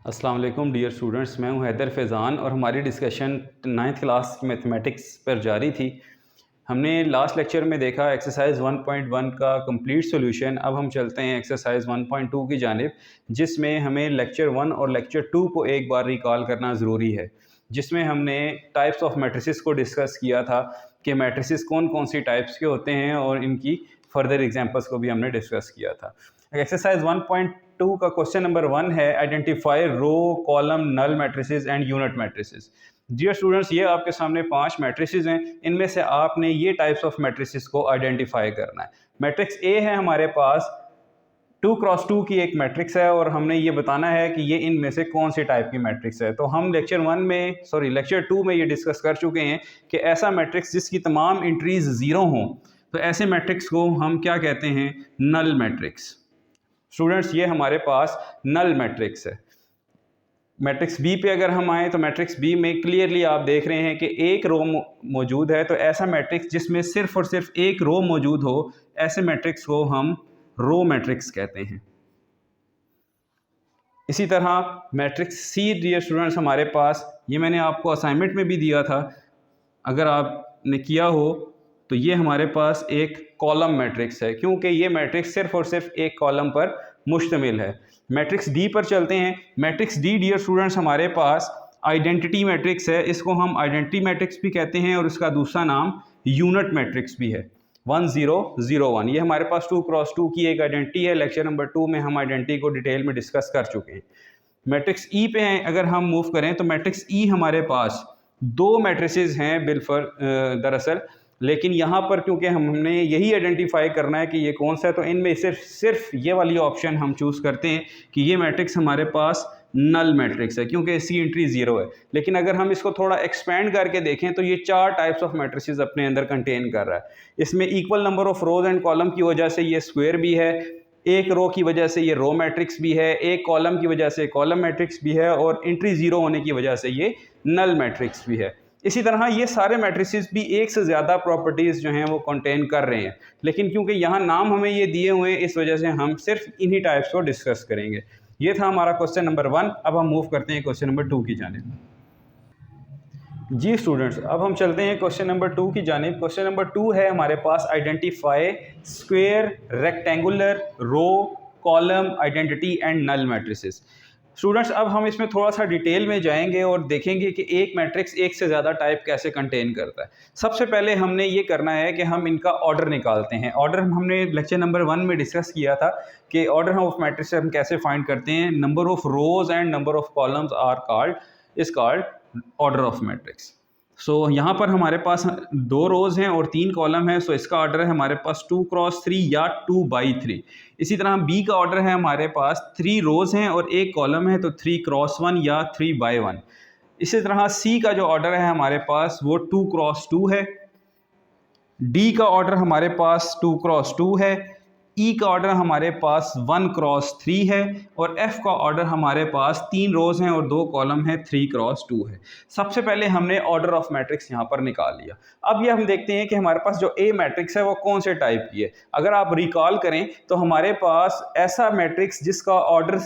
अस्सलाम वालेकुम dear students, मैं हूं हैदर फैज़ान और हमारी डिस्कशन 9th क्लास मैथमेटिक्स पर जारी थी। हमने लास्ट लेक्चर में देखा एक्सरसाइज 1.1 का कंप्लीट सॉल्यूशन। अब हम चलते हैं एक्सरसाइज 1.2 की जानिब, जिसमें हमें लेक्चर 1 और लेक्चर 2 को एक बार रिकॉल करना ज़रूरी है, जिसमें हमने टाइप्स ऑफ मैट्रिसेस को डिस्कस किया था कि मैट्रिसेस कौन कौन सी टाइप्स के होते हैं, और इनकी फर्दर एग्जांपल्स को भी हमने डिस्कस किया था। एक्सरसाइज 1.2 का क्वेश्चन नंबर 1 है, identify row, column, null matrices and unit matrices. Dear students, ये आपके सामने 5 मैट्रिसेस हैं। इनमें से आपने ये टाइप्स ऑफ मैट्रिसेस को आइडेंटिफाई करना है। मैट्रिक्स ए है हमारे पास 2x2 की एक मैट्रिक्स है, और हमने ये बताना है कि ये इनमें से कौन सी टाइप की मैट्रिक्स है। तो हम लेक्चर 2 में ये डिस्कस कर चुके हैं कि ऐसा मैट्रिक्स जिसकी तमाम एंट्रीज ज़ीरो हों, तो ऐसे मैट्रिक्स को हम क्या कहते हैं? Null matrix. स्टूडेंट्स, ये हमारे पास नल मैट्रिक्स है। मैट्रिक्स बी पे अगर हम आए तो मैट्रिक्स बी में क्लियरली आप देख रहे हैं कि एक रो मौजूद है। तो ऐसा मैट्रिक्स जिसमें सिर्फ और सिर्फ एक रो मौजूद हो, ऐसे मैट्रिक्स को हम रो मैट्रिक्स कहते हैं। इसी तरह मैट्रिक्स सी, डियर स्टूडेंट्स, हमारे पास ये मैंने आपको असाइनमेंट में भी दिया था, अगर आपने किया हो तो ये हमारे पास एक कॉलम मैट्रिक्स है, क्योंकि ये मैट्रिक्स सिर्फ और सिर्फ एक कॉलम पर मुश्तमिल है। मैट्रिक्स डी पर चलते हैं। मैट्रिक्स डी, डियर स्टूडेंट्स, हमारे पास आइडेंटिटी मैट्रिक्स है। इसको हम आइडेंटिटी मैट्रिक्स भी कहते हैं, और इसका दूसरा नाम यूनिट मैट्रिक्स भी है। 1 0 0 1 ये हमारे पास 2x2 की एक आइडेंटिटी है। लेक्चर नंबर 2 में हम आइडेंटिटी को डिटेल में डिस्कस कर चुके हैं। मैट्रिक्स ई पे हैं, अगर हम मूव करें तो मैट्रिक्स ई हमारे पास दो मैट्रिसेस हैं दरअसल, लेकिन यहाँ पर क्योंकि हमने यही आइडेंटिफाई करना है कि ये कौन सा है, तो इनमें सिर्फ ये वाली ऑप्शन हम चूज़ करते हैं कि ये मैट्रिक्स हमारे पास नल मैट्रिक्स है, क्योंकि इसकी एंट्री ज़ीरो है। लेकिन अगर हम इसको थोड़ा एक्सपेंड करके देखें तो ये 4 टाइप्स ऑफ मैट्रिसेस अपने अंदर कंटेन कर रहा है। इसमें equal number of rows and column की वजह से ये स्क्वायर भी है, एक रो की वजह से ये रो मैट्रिक्स भी है, एक कॉलम की वजह से कॉलम मैट्रिक्स भी है, और एंट्री ज़ीरो होने की वजह से ये नल मैट्रिक्स भी है। इसी तरह ये सारे मैट्रिसेस भी एक से ज़्यादा प्रॉपर्टीज़ जो हैं वो कंटेन कर रहे हैं, लेकिन क्योंकि यहाँ नाम हमें ये दिए हुए हैं, इस वजह से हम सिर्फ इन्हीं टाइप्स को डिस्कस करेंगे। ये था हमारा क्वेश्चन नंबर 1। अब हम मूव करते हैं क्वेश्चन नंबर 2 की जानिब। जी स्टूडेंट्स, अब हम चलते हैं क्वेश्चन नंबर 2 की जानिब। क्वेश्चन नंबर 2 है हमारे पास, identify square, rectangular, row, column, identity and null matrices. Students, अब हम इसमें थोड़ा सा डिटेल में जाएंगे और देखेंगे कि एक मैट्रिक्स एक से ज़्यादा टाइप कैसे कंटेन करता है। सबसे पहले हमने ये करना है कि हम इनका ऑर्डर निकालते हैं। ऑर्डर हमने लेक्चर नंबर 1 में डिस्कस किया था कि ऑर्डर ऑफ मैट्रिक्स हम कैसे फाइंड करते हैं। Number of rows and number of columns are called order of matrix. So यहाँ पर हमारे पास 2 रोज़ हैं और 3 कॉलम है, सो इसका ऑर्डर है हमारे पास 2x3 या 2/3। इसी तरह बी का ऑर्डर है हमारे पास 3 रोज़ हैं और 1 कॉलम है, तो 3x1 या 3/1। इसी तरह सी का जो ऑर्डर है हमारे पास वो 2x2 है। डी का ऑर्डर हमारे पास 2x2 है। ई का ऑर्डर हमारे पास 1x3 है, और एफ का ऑर्डर हमारे पास 3 रोज हैं और 2 कॉलम है, 3x2 है। सबसे पहले हमने ऑर्डर ऑफ मैट्रिक्स यहाँ पर निकाल लिया। अब ये हम देखते हैं कि हमारे पास जो ए मैट्रिक्स है वो कौन से टाइप की है। अगर आप रिकॉल करें तो हमारे पास ऐसा मैट्रिक्स जिसका ऑर्डर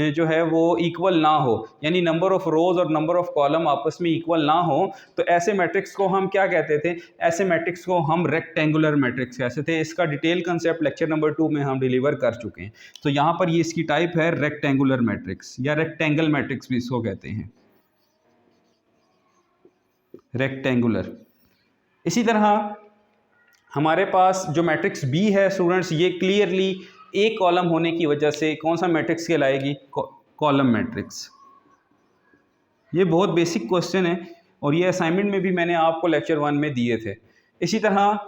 जो है वो इक्वल ना हो, यानी नंबर ऑफ रोज और नंबर ऑफ कॉलम आपस में इक्वल ना हो, तो ऐसे मैट्रिक्स को हम क्या कहते थे? ऐसे मैट्रिक्स को हम रेक्टेंगुलर मैट्रिक्स कहते थे। इसका डिटेल कंसेप्ट लेक्चर नंबर 2 में हम डिलीवर कर चुके हैं। तो यहाँ पर ये इसकी टाइप है रेक्टेंगुलर मैट्रिक्स, या रेक्टेंगल मैट्रिक्स भी इसको कहते हैं, रेक्टेंगुलर। इसी तरह हमारे पास जो मैट्रिक्स बी है स्टूडेंट्स, ये क्लियरली एक कॉलम होने की वजह से कौन सा मैट्रिक्स कहलाएगी? Column matrix. ये बहुत बेसिक क्वेश्चन है और ये असाइनमेंट में भी मैंने आपको लेक्चर 1 में दिए थे। इसी तरह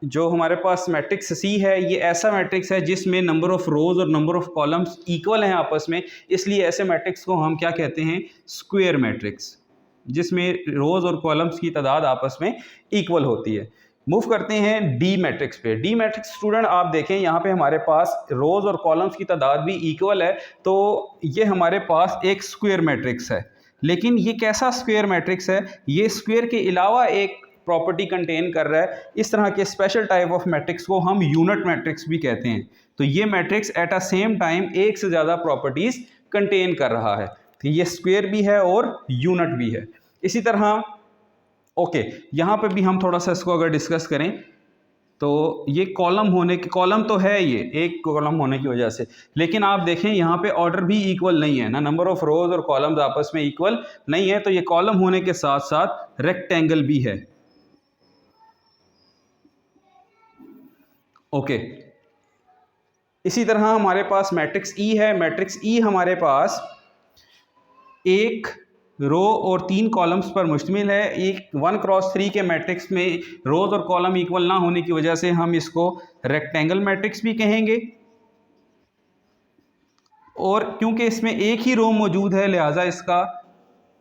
जो हमारे पास मैट्रिक्स सी है, ये ऐसा मैट्रिक्स है जिसमें नंबर ऑफ रोज और नंबर ऑफ कॉलम्स इक्वल हैं आपस में, इसलिए ऐसे मैट्रिक्स को हम क्या कहते हैं? स्क्वायर मैट्रिक्स, जिसमें रोज और कॉलम्स की तादाद आपस में इक्वल होती है। मूव करते हैं डी मैट्रिक्स पे। डी मैट्रिक्स स्टूडेंट आप देखें, यहाँ पे हमारे पास रोज और कॉलम्स की तादाद भी इक्वल है, तो ये हमारे पास एक स्क्वायर मैट्रिक्स है। लेकिन ये कैसा स्क्वायर मैट्रिक्स है? ये स्क्वायर के अलावा एक प्रॉपर्टी कंटेन कर रहा है। इस तरह के स्पेशल टाइप ऑफ मैट्रिक्स को हम यूनिट मैट्रिक्स भी कहते हैं। तो ये matrix at a same time एक से ज़्यादा प्रॉपर्टीज़ कंटेन कर रहा है। कि ये स्क्वायर भी है और यूनिट भी है। इसी तरह ओके, यहाँ पे भी हम थोड़ा सा इसको अगर डिस्कस करें तो ये कॉलम तो है, ये एक कॉलम होने की वजह से, लेकिन आप देखें यहाँ पे ऑर्डर भी इक्वल नहीं है ना, नंबर ऑफ रोज और कॉलम्स आपस में इक्वल नहीं है। तो ये कॉलम होने के साथ साथ रेक्टेंगल भी है। ओके, इसी तरह हमारे पास मैट्रिक्स ई है। मैट्रिक्स ई हमारे पास एक रो और 3 कॉलम्स पर मुश्तमिल है। एक 1x3 के मैट्रिक्स में रोज और कॉलम इक्वल ना होने की वजह से हम इसको रेक्टेंगल मैट्रिक्स भी कहेंगे, और क्योंकि इसमें एक ही रो मौजूद है लिहाजा इसका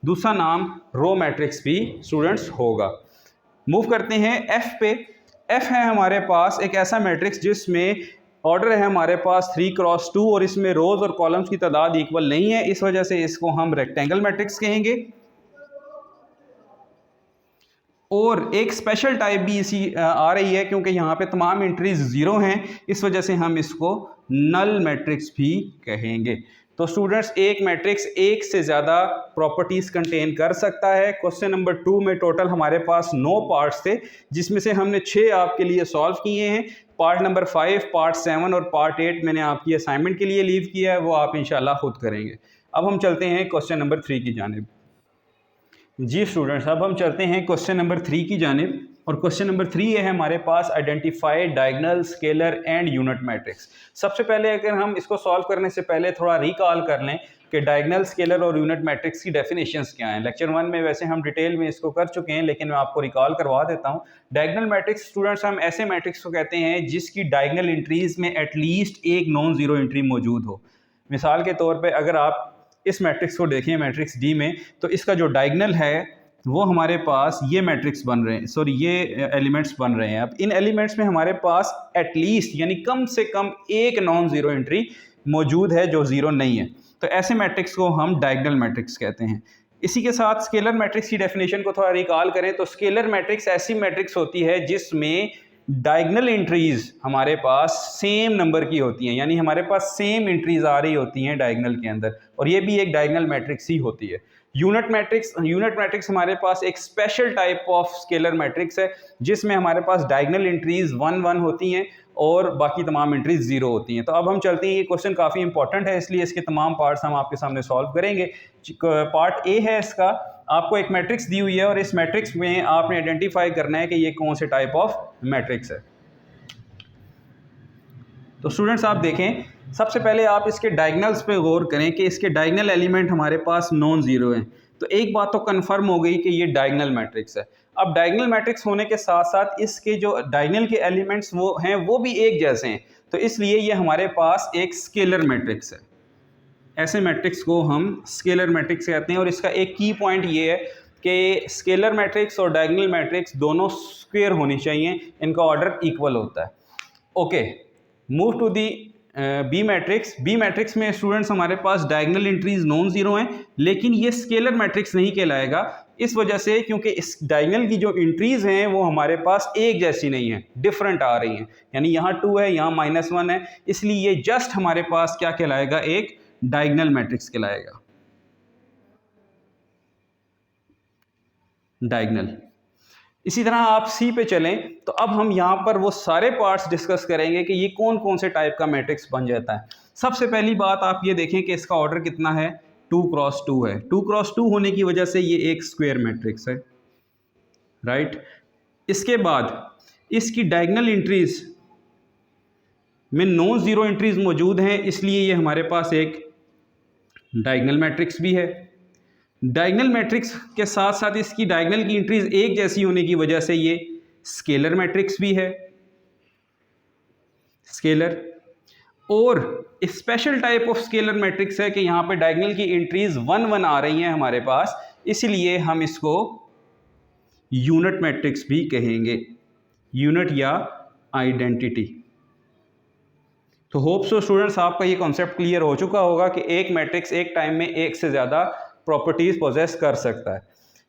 दूसरा नाम रो मैट्रिक्स भी स्टूडेंट्स होगा। मूव करते हैं एफ पे। एफ है हमारे पास एक ऐसा मैट्रिक्स जिसमें ऑर्डर है हमारे पास 3x2 और इसमें रोज और कॉलम्स की तादाद इक्वल नहीं है, इस वजह से इसको हम रेक्टेंगल मैट्रिक्स कहेंगे। और एक स्पेशल टाइप भी इसी आ रही है, क्योंकि यहाँ पे तमाम एंट्रीज जीरो हैं, इस वजह से हम इसको नल मैट्रिक्स भी कहेंगे। तो स्टूडेंट्स, एक मैट्रिक्स एक से ज़्यादा प्रॉपर्टीज़ कंटेन कर सकता है। क्वेश्चन नंबर 2 में टोटल हमारे पास 9 पार्ट्स थे, जिसमें से हमने 6 आपके लिए सॉल्व किए हैं। पार्ट नंबर 5, पार्ट 7 और पार्ट 8 मैंने आपकी असाइनमेंट के लिए लीव किया है, वो आप इंशाल्लाह खुद करेंगे। अब हम चलते हैं क्वेश्चन नंबर 3 की जानिब। जी स्टूडेंट्स, अब हम चलते हैं क्वेश्चन नंबर 3 की जानिब, और क्वेश्चन नंबर 3 है हमारे पास identify diagonal, scalar and unit matrix. सबसे पहले अगर हम इसको सॉल्व करने से पहले थोड़ा रिकॉल कर लें कि डायगोनल, स्केलर और यूनिट मैट्रिक्स की डेफिनेशंस क्या हैं। लेक्चर 1 में वैसे हम डिटेल में इसको कर चुके हैं, लेकिन मैं आपको रिकॉल करवा देता हूँ। डायगोनल मैट्रिक्स स्टूडेंट्स हम ऐसे मैट्रिक्स को कहते हैं जिसकी डायगोनल एंट्रीज में एटलीस्ट एक नॉन जीरो एंट्री मौजूद हो। मिसाल के तौर पर अगर आप इस मैट्रिक्स को देखें, मैट्रिक्स डी में, तो इसका जो डायगोनल है वो हमारे पास ये मैट्रिक्स बन रहे हैं, सॉरी ये एलिमेंट्स बन रहे हैं। अब इन एलिमेंट्स में हमारे पास एटलीस्ट यानी कम से कम एक नॉन जीरो एंट्री मौजूद है जो जीरो नहीं है, तो ऐसे मैट्रिक्स को हम डायगोनल मैट्रिक्स कहते हैं। इसी के साथ स्केलर मैट्रिक्स की डेफिनेशन को थोड़ा रिकॉल करें तो स्केलर मैट्रिक्स ऐसी मैट्रिक्स होती है जिसमें डायगोनल एंट्रीज हमारे पास सेम नंबर की होती हैं, यानी हमारे पास सेम एंट्रीज आ रही होती हैं डायगोनल के अंदर, और ये भी एक डायगोनल मैट्रिक्स ही होती है। यूनिट मैट्रिक्स हमारे पास एक special type of scalar matrix है जिसमें हमारे पास डायगोनल एंट्रीज 1 1 होती हैं और बाकी तमाम एंट्रीज 0 होती हैं। तो अब हम चलते हैं, ये क्वेश्चन काफ़ी इंपॉर्टेंट है इसलिए इसके तमाम पार्ट्स हम आपके सामने सॉल्व करेंगे। पार्ट ए है इसका, आपको एक मैट्रिक्स दी हुई है और इस मैट्रिक्स में आपने आइडेंटिफाई करना है कि ये कौन से टाइप ऑफ मैट्रिक्स है। तो स्टूडेंट्स आप देखें, सबसे पहले आप इसके डायगोनल्स पे गौर करें कि इसके डायगोनल एलिमेंट हमारे पास नॉन जीरो हैं। तो एक बात तो कंफर्म हो गई कि ये डायगोनल मैट्रिक्स है। अब डायगोनल मैट्रिक्स होने के साथ साथ इसके जो डायगोनल के एलिमेंट्स वो हैं वो भी एक जैसे हैं, तो इसलिए ये हमारे पास एक स्केलर मैट्रिक्स है। ऐसे मैट्रिक्स को हम स्केलर मैट्रिक्स कहते हैं, और इसका एक की पॉइंट ये है कि स्केलर मैट्रिक्स और डायगोनल मैट्रिक्स दोनों स्क्वायर होनी चाहिए, इनका ऑर्डर इक्वल होता है। Okay, move to the B matrix. B matrix में स्टूडेंट्स हमारे पास डायगोनल एंट्रीज नॉन जीरो हैं, लेकिन ये स्केलर मैट्रिक्स नहीं कहलाएगा इस वजह से क्योंकि इस डायगोनल की जो एंट्रीज हैं वो हमारे पास एक जैसी नहीं है, डिफरेंट आ रही हैं। यानी यहाँ 2 है, यहाँ -1 है, इसलिए ये जस्ट हमारे पास क्या कहलाएगा, एक डायगोनल मैट्रिक्स कहलाएगा, डायगोनल। इसी तरह आप सी पे चलें तो अब हम यहाँ पर वो सारे पार्ट्स डिस्कस करेंगे कि ये कौन कौन से टाइप का मैट्रिक्स बन जाता है। सबसे पहली बात आप ये देखें कि इसका ऑर्डर कितना है, 2x2 है। 2x2 होने की वजह से ये एक स्क्वायर मैट्रिक्स है, राइट। इसके बाद इसकी डायगोनल एंट्रीज में नॉन जीरो एंट्रीज मौजूद हैं, इसलिए ये हमारे पास एक डायगोनल मैट्रिक्स भी है। डायगोनल मैट्रिक्स के साथ साथ इसकी डायगोनल की एंट्रीज एक जैसी होने की वजह से ये स्केलर मैट्रिक्स भी है, स्केलर। और special type of scalar matrix है कि यहाँ पे डायगोनल की एंट्रीज 1 1 आ रही हैं हमारे पास, इसलिए हम इसको यूनिट मैट्रिक्स भी कहेंगे, यूनिट या आइडेंटिटी। तो होप सो स्टूडेंट्स आपका ये कॉन्सेप्ट क्लियर हो चुका होगा कि एक मैट्रिक्स एक टाइम में एक से ज़्यादा प्रॉपर्टीज पोजेस कर सकता है।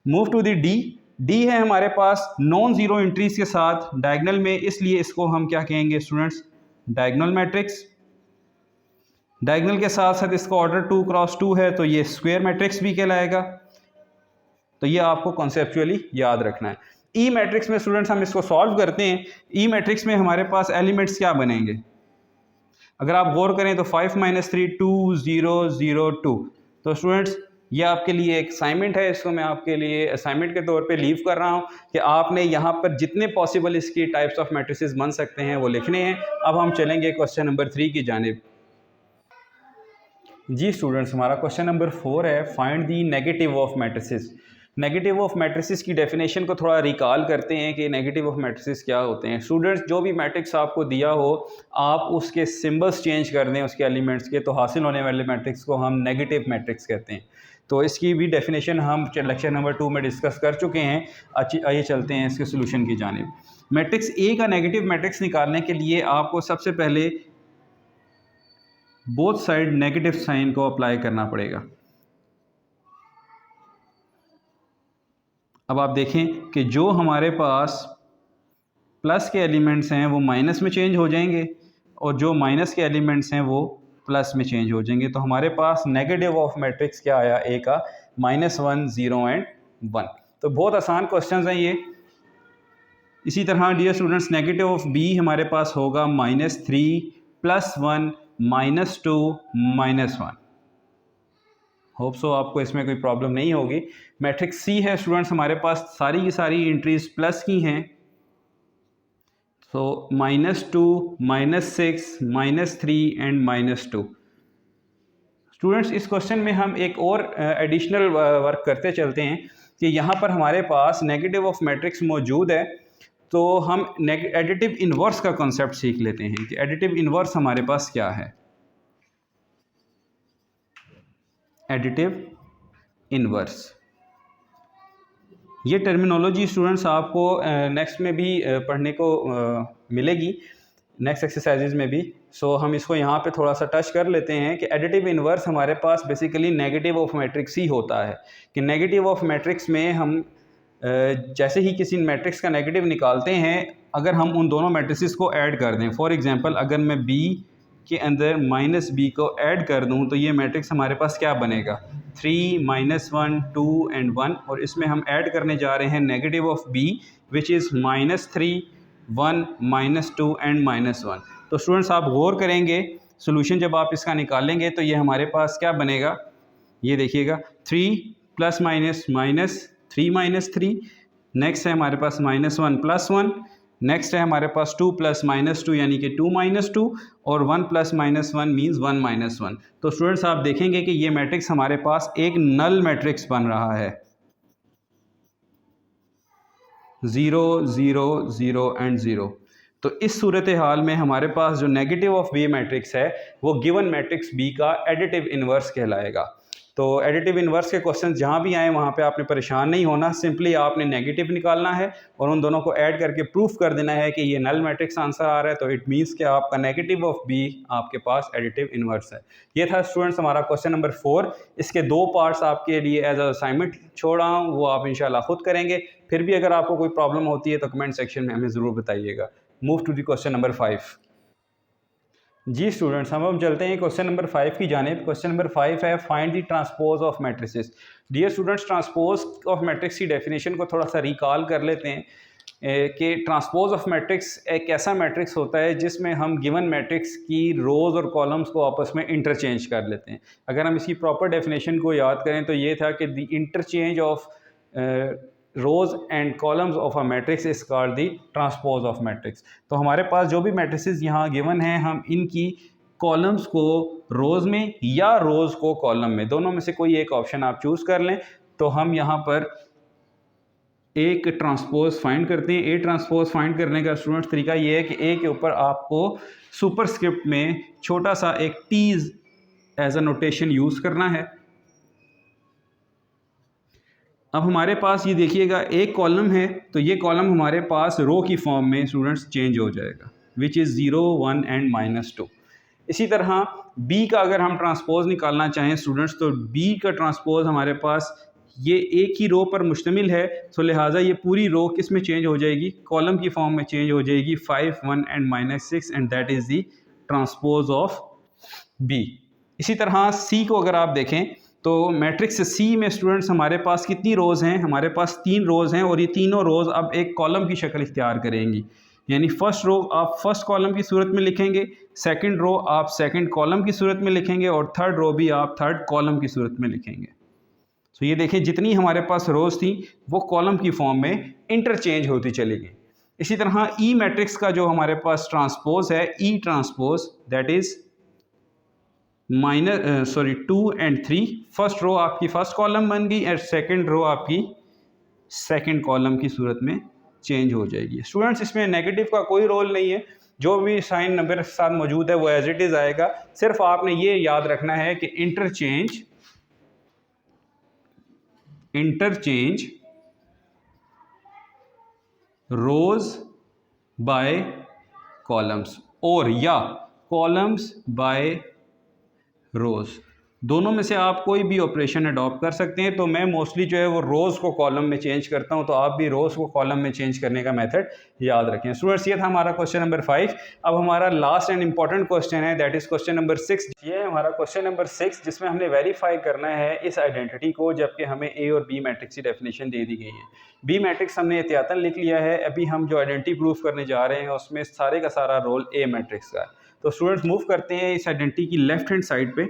Move to the D. D है हमारे पास नॉन जीरो एंट्रीज के साथ डायगोनल में, इसलिए इसको हम क्या कहेंगे स्टूडेंट्स, डायगोनल मैट्रिक्स। डायगोनल के साथ साथ इसका ऑर्डर 2 क्रॉस 2 है, तो ये स्क्वायर मैट्रिक्स भी कहलाएगा। तो ये आपको कॉन्सेप्चुअली याद रखना है। ई मैट्रिक्स में स्टूडेंट्स हम इसको सॉल्व करते हैं। ई मैट्रिक्स में हमारे पास एलिमेंट्स क्या बनेंगे, अगर आप गौर करें तो 5 - 3 2 0 0 2। तो स्टूडेंट्स ये आपके लिए एक असाइनमेंट है, इसको मैं आपके लिए असाइनमेंट के तौर पे लीव कर रहा हूँ कि आपने यहाँ पर जितने पॉसिबल इसकी टाइप्स ऑफ मैट्रिसेस बन सकते हैं वो लिखने हैं। अब हम चलेंगे क्वेश्चन नंबर 3 की जानिब। जी स्टूडेंट्स, हमारा क्वेश्चन नंबर 4 है, find the negative of matrices. Negative of matrices की डेफिनेशन को थोड़ा रिकॉल करते हैं कि नेगेटिव ऑफ मैट्रिसेस क्या होते हैं। स्टूडेंट्स, जो भी मैट्रिक्स आपको दिया हो आप उसके सिंबल्स चेंज कर दें उसके एलिमेंट्स के, तो हासिल होने वाले मैट्रिक्स को हम नेगेटिव मैट्रिक्स कहते हैं। तो इसकी भी डेफिनेशन हम लेक्चर नंबर 2 में डिस्कस कर चुके हैं। आइए चलते हैं इसके सोल्यूशन की जानिब। मैट्रिक्स ए का नेगेटिव मैट्रिक्स निकालने के लिए आपको सबसे पहले बोथ साइड नेगेटिव साइन को अप्लाई करना पड़ेगा। अब आप देखें कि जो हमारे पास प्लस के एलिमेंट्स हैं वो माइनस में चेंज हो जाएंगे और जो माइनस के एलिमेंट्स हैं वो प्लस में चेंज हो जाएंगे। तो हमारे पास नेगेटिव ऑफ मैट्रिक्स क्या आया, ए का -1 0 एंड 1। तो बहुत आसान क्वेश्चंस हैं ये। इसी तरह dear students, negative of B हमारे पास होगा -3 +1 -2 -1। होप सो आपको इसमें कोई प्रॉब्लम नहीं होगी। मैट्रिक्स सी है स्टूडेंट्स, हमारे पास सारी की सारी एंट्रीज प्लस की हैं। सो -2 -6 -3 एंड -2। स्टूडेंट्स, इस क्वेश्चन में हम एक और एडिशनल वर्क करते चलते हैं कि यहाँ पर हमारे पास नेगेटिव ऑफ मैट्रिक्स मौजूद है, तो हम एडिटिव इन्वर्स का कॉन्सेप्ट सीख लेते हैं कि एडिटिव इन्वर्स हमारे पास क्या है। एडिटिव इन्वर्स, ये टर्मिनोलॉजी स्टूडेंट्स आपको नेक्स्ट में भी पढ़ने को मिलेगी, नेक्स्ट एक्सरसाइजेज में भी। सो हम इसको यहाँ पे थोड़ा सा टच कर लेते हैं कि एडिटिव इन्वर्स हमारे पास बेसिकली नेगेटिव ऑफ मैट्रिक्स ही होता है। कि नेगेटिव ऑफ मैट्रिक्स में हम जैसे ही किसी मैट्रिक्स का नेगेटिव निकालते हैं, अगर हम उन दोनों मैट्रिसेस को ऐड कर दें, फॉर एग्जांपल अगर मैं b के अंदर -b को ऐड कर दूं तो ये मैट्रिक्स हमारे पास क्या बनेगा, 3 -1 2 एंड 1। और इसमें हम ऐड करने जा रहे हैं negative of b which is -3 1 -2 and -1। तो स्टूडेंट्स आप गौर करेंगे, सोल्यूशन जब आप इसका निकालेंगे तो ये हमारे पास क्या बनेगा, ये देखिएगा 3 ± -3 -3। नेक्स्ट है हमारे पास -1 +1। नेक्स्ट है हमारे पास 2 + -2 यानी कि 2 -2 और 1 + -1 मीन्स 1 -1। तो स्टूडेंट्स आप देखेंगे कि ये मैट्रिक्स हमारे पास एक नल मैट्रिक्स बन रहा है, 0 0 0 एंड 0। तो इस सूरत हाल में हमारे पास जो नेगेटिव ऑफ बी मैट्रिक्स है वो गिवन मैट्रिक्स बी का एडिटिव इन्वर्स कहलाएगा। तो एडिटिव इन्वर्स के क्वेश्चन जहाँ भी आए वहाँ पे आपने परेशान नहीं होना, सिंपली आपने नेगेटिव निकालना है और उन दोनों को ऐड करके प्रूफ कर देना है कि ये नल मैट्रिक्स आंसर आ रहा है। तो इट मीन्स कि आपका नेगेटिव ऑफ बी आपके पास एडिटिव इन्वर्स है। ये था स्टूडेंट्स हमारा क्वेश्चन नंबर 4। इसके 2 पार्ट्स आपके लिए एज अ असाइनमेंट छोड़ रहा हूँ, वो आप इंशाल्लाह खुद करेंगे। फिर भी अगर आपको कोई प्रॉब्लम होती है तो कमेंट सेक्शन में हमें ज़रूर बताइएगा। Move to the question number 5। जी स्टूडेंट्स, हम चलते हैं क्वेश्चन नंबर 5 की जानिब। क्वेश्चन नंबर 5 है, find the transpose of matrices. Dear students, transpose of matrix की डेफिनेशन को थोड़ा सा रिकॉल कर लेते हैं कि ट्रांसपोज ऑफ मैट्रिक्स एक ऐसा मैट्रिक्स होता है जिसमें हम गिवन मैट्रिक्स की रोज़ और कॉलम्स को आपस में इंटरचेंज कर लेते हैं। अगर हम इसकी प्रॉपर डेफिनेशन को याद करें तो ये था कि the interchange of rows and columns of a matrix is called the transpose of matrix. तो हमारे पास जो भी मैट्रिसेस यहाँ गिवन हैं, हम इनकी कॉलम्स को रोज़ में या रोज़ को कॉलम में, दोनों में से कोई एक ऑप्शन आप चूज़ कर लें। तो हम यहाँ पर एक ट्रांसपोज फाइंड करते हैं। ए ट्रांसपोज फाइंड करने का स्टूडेंट्स तरीका ये है कि ए के ऊपर आपको सुपरस्क्रिप्ट में छोटा सा एक T's as a notation use करना है। अब हमारे पास ये देखिएगा एक कॉलम है, तो ये कॉलम हमारे पास रो की फॉर्म में स्टूडेंट्स चेंज हो जाएगा, विच इज़ 0 1 एंड -2। इसी तरह बी का अगर हम ट्रांसपोज निकालना चाहें स्टूडेंट्स, तो बी का ट्रांसपोज हमारे पास ये एक ही रो पर मुश्तमिल है, तो लिहाजा ये पूरी रो किस में चेंज हो जाएगी, कॉलम की फॉर्म में चेंज हो जाएगी, 5 1 and -6 and that is the transpose of B. इसी तरह सी को अगर आप देखें तो मैट्रिक्स सी में स्टूडेंट्स हमारे पास कितनी रोज़ हैं, हमारे पास 3 रोज़ हैं और ये तीनों रोज़ अब एक कॉलम की शक्ल इख्तियार करेंगी। यानी फर्स्ट रो आप फर्स्ट कॉलम की सूरत में लिखेंगे, सेकंड रो आप सेकंड कॉलम की सूरत में लिखेंगे और थर्ड रो भी आप थर्ड कॉलम की सूरत में लिखेंगे। तो ये देखें जितनी हमारे पास रोज़ थी वो कॉलम की फॉर्म में इंटरचेंज होती चली गई। इसी तरह ई मैट्रिक्स का जो हमारे पास ट्रांसपोज है, E transpose that is two and three, first row आपकी फर्स्ट कॉलम बन गई और सेकंड रो आपकी सेकंड कॉलम की सूरत में चेंज हो जाएगी। स्टूडेंट्स इसमें नेगेटिव का कोई रोल नहीं है, जो भी साइन नंबर के साथ मौजूद है वो एज इट इज़ आएगा। सिर्फ आपने ये याद रखना है कि इंटरचेंज रोज बाय कॉलम्स और या कॉलम्स बाय रोज़, दोनों में से आप कोई भी ऑपरेशन अडॉप्ट कर सकते हैं। तो मैं मोस्टली जो है वो रोज़ को कॉलम में चेंज करता हूं, तो आप भी रोज़ को कॉलम में चेंज करने का मेथड याद रखें। स्टूडेंट्स ये था हमारा क्वेश्चन नंबर 5। अब हमारा लास्ट एंड इंपॉर्टेंट क्वेश्चन है, दैट इज़ क्वेश्चन नंबर 6। ये हमारा क्वेश्चन नंबर 6 जिसमें हमने वेरीफाई करना है इस आइडेंटिटी को, जबकि हमें ए और बी मैट्रिक्स की डेफिनेशन दे दी गई है। बी मैट्रिक्स हमने एहतियातन लिख लिया है, अभी हम जो आइडेंटिटी प्रूफ करने जा रहे हैं उसमें सारे का सारा रोल ए मैट्रिक्स का है। तो स्टूडेंट्स मूव करते हैं इस आइडेंटिटी की लेफ्ट हैंड साइड पे।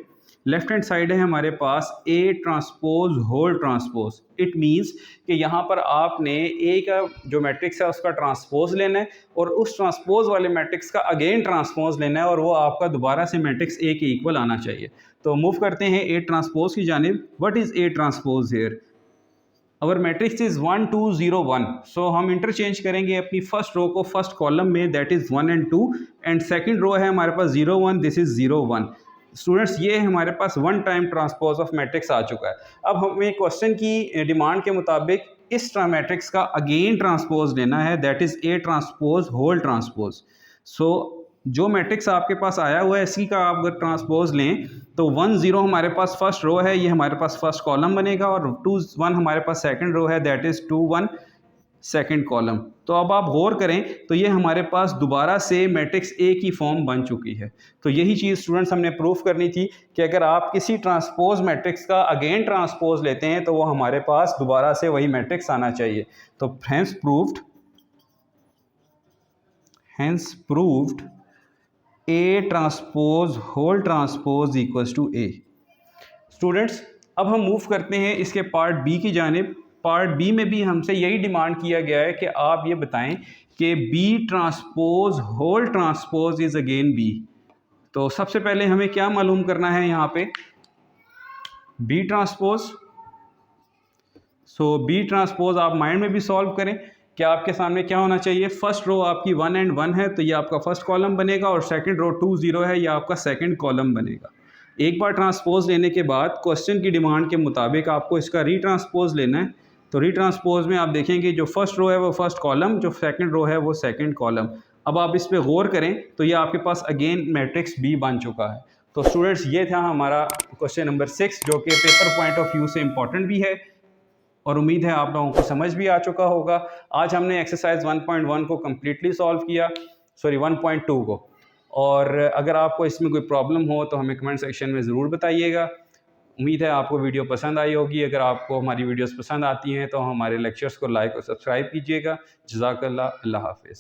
लेफ्ट हैंड साइड है हमारे पास A transpose whole transpose. It means कि यहाँ पर आपने ए का जो मैट्रिक्स है उसका ट्रांसपोज लेना है और उस ट्रांसपोज वाले मैट्रिक्स का अगेन ट्रांसपोज लेना है और वो आपका दोबारा से मैट्रिक्स ए के इक्वल आना चाहिए। तो मूव करते हैं ए ट्रांसपोज की जानिब। What is A transpose here? Our matrix is 1 2 0 1, so हम इंटरचेंज करेंगे अपनी फर्स्ट रो को फर्स्ट कॉलम में, that is 1 and 2, and second row है हमारे पास 0 1, दिस इज 0 1। स्टूडेंट्स ये हमारे पास one time transpose of matrix आ चुका है। अब हमें क्वेश्चन की डिमांड के मुताबिक इस मैट्रिक्स का अगेन ट्रांसपोज लेना है, that is A transpose whole transpose. So जो मैट्रिक्स आपके पास आया हुआ है इसी का आप अगर ट्रांसपोज लें तो 1 0 हमारे पास फर्स्ट रो है, ये हमारे पास फर्स्ट कॉलम बनेगा, और 2 1 हमारे पास सेकंड रो है, दैट इज 2 1 सेकंड कॉलम। तो अब आप गौर करें तो ये हमारे पास दोबारा से मैट्रिक्स ए की फॉर्म बन चुकी है। तो यही चीज़ स्टूडेंट्स हमने प्रूफ करनी थी कि अगर आप किसी ट्रांसपोज मैट्रिक्स का अगेन ट्रांसपोज लेते हैं तो वो हमारे पास दोबारा से वही मैट्रिक्स आना चाहिए। तो hence proved A transpose whole transpose equals to A. Students अब हम मूव करते हैं इसके पार्ट बी की जानिब। पार्ट बी में भी हमसे यही डिमांड किया गया है कि आप ये बताएं कि B transpose whole transpose is again B. तो सबसे पहले हमें क्या मालूम करना है यहाँ पे? B transpose. So B transpose आप माइंड में भी सॉल्व करें कि आपके सामने क्या होना चाहिए। फर्स्ट रो आपकी 1 and 1 है तो ये आपका फर्स्ट कॉलम बनेगा, और सेकंड रो 2 0 है, ये आपका सेकंड कॉलम बनेगा। एक बार ट्रांसपोज लेने के बाद क्वेश्चन की डिमांड के मुताबिक आपको इसका रीट्रांसपोज लेना है। तो रीट्रांसपोज में आप देखेंगे जो फर्स्ट रो है वो फर्स्ट कॉलम, जो सेकंड रो है वो सेकंड कॉलम। अब आप इस पर गौर करें तो ये आपके पास अगेन मैट्रिक्स बी बन चुका है। तो स्टूडेंट्स ये था हमारा क्वेश्चन नंबर 6 जो कि पेपर पॉइंट ऑफ व्यू से इम्पॉर्टेंट भी है और उम्मीद है आप लोगों को समझ भी आ चुका होगा। आज हमने एक्सरसाइज 1.1 को कम्प्लीटली सॉल्व किया, 1.2 को। और अगर आपको इसमें कोई प्रॉब्लम हो तो हमें कमेंट सेक्शन में ज़रूर बताइएगा। उम्मीद है आपको वीडियो पसंद आई होगी। अगर आपको हमारी वीडियोस पसंद आती हैं तो हमारे लेक्चर्स को लाइक और सब्सक्राइब कीजिएगा। जज़ाकल्लाह, अल्लाह हाफ़िज़।